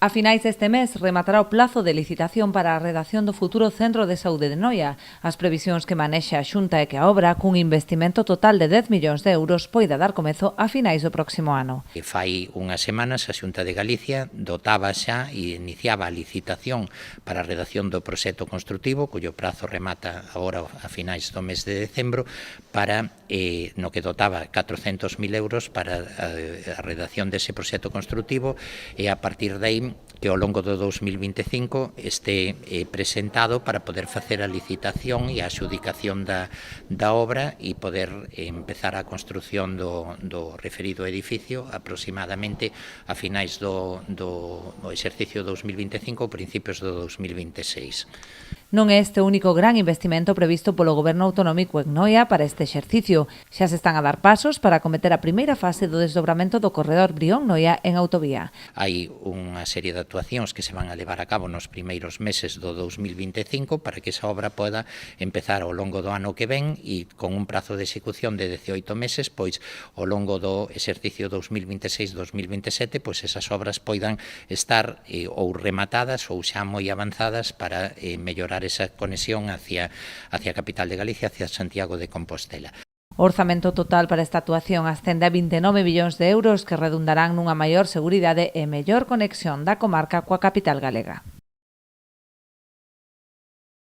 A finais deste mes rematará o plazo de licitación para a redacción do futuro Centro de Saúde de Noia. As previsións que manexa a Xunta é que a obra, cun investimento total de 10 millóns de euros, poida dar comezo a finais do próximo ano. Fai unhas semanas a Xunta de Galicia dotaba xa e iniciaba a licitación para a redacción do proxecto construtivo, cuyo prazo remata agora a finais do mes de decembro, para no que dotaba 400.000 euros para a redacción dese proxecto construtivo e a partir de aí que ao longo do 2025 este presentado para poder facer a licitación e a adxudicación da obra e poder empezar a construción do referido edificio aproximadamente a finais do exercicio 2025 ou principios do 2026. Non é este o único gran investimento previsto polo Goberno autonómico en Noia para este exercicio. Xa se están a dar pasos para acometer a primeira fase do desdobramento do corredor Brión-Noia en autovía. Hai unha serie de actuacións que se van a levar a cabo nos primeiros meses do 2025 para que esa obra poda empezar ao longo do ano que ven e con un prazo de execución de 18 meses, pois ao longo do exercicio 2026-2027, pois esas obras poidan estar ou rematadas ou xa moi avanzadas para mellorar esa conexión hacia a capital de Galicia, hacia Santiago de Compostela. O orzamento total para esta actuación ascende a 29 millóns de euros que redundarán nunha maior seguridade e mellor conexión da comarca coa capital galega.